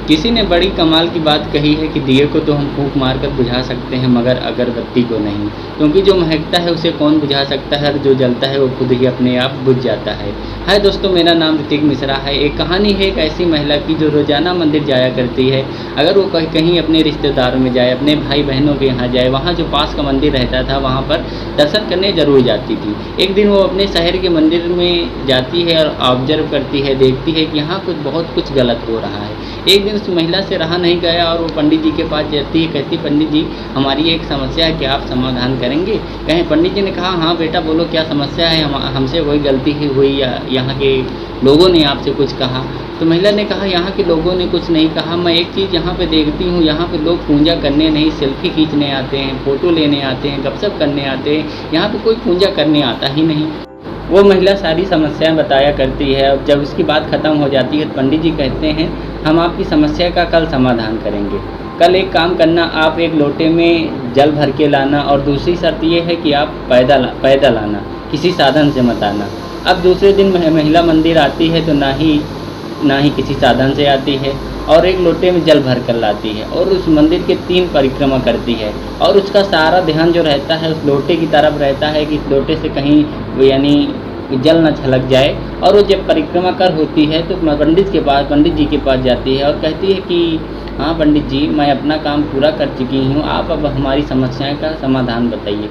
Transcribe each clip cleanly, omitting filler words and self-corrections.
किसी ने बड़ी कमाल की बात कही है कि दिए को तो हम फूंक मारकर बुझा सकते हैं मगर अगरबत्ती को नहीं, क्योंकि जो महकता है उसे कौन बुझा सकता है और जो जलता है वो खुद ही अपने आप बुझ जाता है। हाय दोस्तों, मेरा नाम ऋतिक मिश्रा है। एक कहानी है एक ऐसी महिला की जो रोज़ाना मंदिर जाया करती है। अगर वो कहीं अपने रिश्तेदारों में जाए, अपने भाई बहनों के यहाँ जाए, वहाँ जो पास का मंदिर रहता था वहाँ पर दर्शन करने ज़रूर जाती थी। एक दिन वो अपने शहर के मंदिर में जाती है और ऑब्जर्व करती है, देखती है कि यहाँ बहुत कुछ गलत हो रहा है। एक दिन उस महिला से रहा नहीं गया और वो पंडित जी के पास जाती है, कहती पंडित जी हमारी एक समस्या है, क्या आप समाधान करेंगे? कहें पंडित जी ने कहा हाँ बेटा बोलो क्या समस्या है, हमसे कोई गलती ही हुई या यहाँ के लोगों ने आपसे कुछ कहा? तो महिला ने कहा यहाँ के लोगों ने कुछ नहीं कहा, मैं एक चीज़ यहाँ पे देखती हूँ, यहाँ पे लोग पूजा करने नहीं सेल्फी खींचने आते हैं, फ़ोटो लेने आते हैं, गपशप करने आते हैं, यहाँ पे कोई पूजा करने आता ही नहीं। वो महिला सारी समस्याएं बताया करती है और जब उसकी बात ख़त्म हो जाती है तो पंडित जी कहते हैं हम आपकी समस्या का कल समाधान करेंगे। कल एक काम करना, आप एक लोटे में जल भर के लाना और दूसरी शर्त ये है कि आप पैदल आना, किसी साधन से मत आना। अब दूसरे दिन महिला मंदिर आती है तो ना ही किसी साधन से आती है और एक लोटे में जल भर कर लाती है और उस मंदिर के 3 परिक्रमा करती है और उसका सारा ध्यान जो रहता है उस लोटे की तरफ रहता है कि इस लोटे से कहीं यानी जल न छलक जाए। और वो जब परिक्रमा कर होती है तो पंडित जी के पास जाती है और कहती है कि हाँ पंडित जी, मैं अपना काम पूरा कर चुकी हूँ, आप अब हमारी समस्याएं का समाधान बताइए।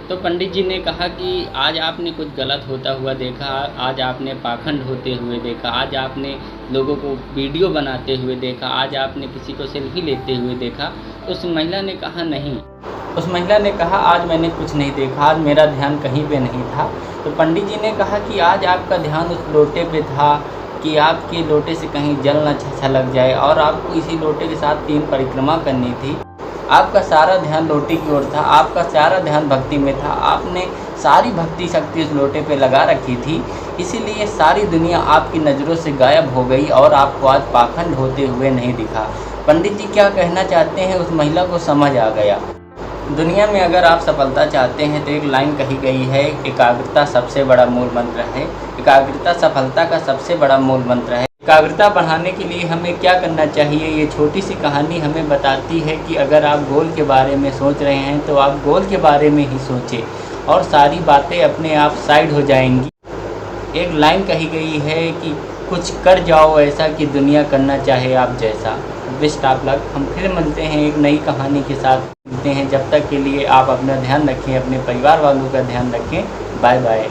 तो पंडित जी ने कहा कि आज आपने कुछ गलत होता हुआ देखा, आज आपने पाखंड होते हुए देखा, आज आपने लोगों को वीडियो बनाते हुए देखा, आज आपने किसी को सेल्फी लेते हुए देखा। उस महिला ने कहा नहीं, उस महिला ने कहा आज मैंने कुछ नहीं देखा, आज मेरा ध्यान कहीं पे नहीं था। तो पंडित जी ने कहा कि आज आपका ध्यान उस लोटे पे था कि आपके लोटे से कहीं जल न छलक जाए और आपको इसी लोटे के साथ 3 परिक्रमा करनी थी। आपका सारा ध्यान लोटे की ओर था, आपका सारा ध्यान भक्ति में था, आपने सारी भक्ति शक्ति उस लोटे पे लगा रखी थी, इसीलिए सारी दुनिया आपकी नज़रों से गायब हो गई और आपको आज पाखंड होते हुए नहीं दिखा। पंडित जी क्या कहना चाहते हैं उस महिला को समझ आ गया। दुनिया में अगर आप सफलता चाहते हैं तो एक लाइन कही गई है, एकाग्रता सबसे बड़ा मूल मंत्र है। एकाग्रता सफलता का सबसे बड़ा मूल मंत्र है। एकाग्रता बढ़ाने के लिए हमें क्या करना चाहिए, ये छोटी सी कहानी हमें बताती है कि अगर आप गोल के बारे में सोच रहे हैं तो आप गोल के बारे में ही सोचें और सारी बातें अपने आप साइड हो जाएंगी। एक लाइन कही गई है कि कुछ कर जाओ ऐसा कि दुनिया करना चाहे आप जैसा। Best of luck. हम फिर मिलते हैं एक नई कहानी के साथ, मिलते हैं। जब तक के लिए आप अपना ध्यान रखें, अपने परिवार वालों का ध्यान रखें। Bye bye.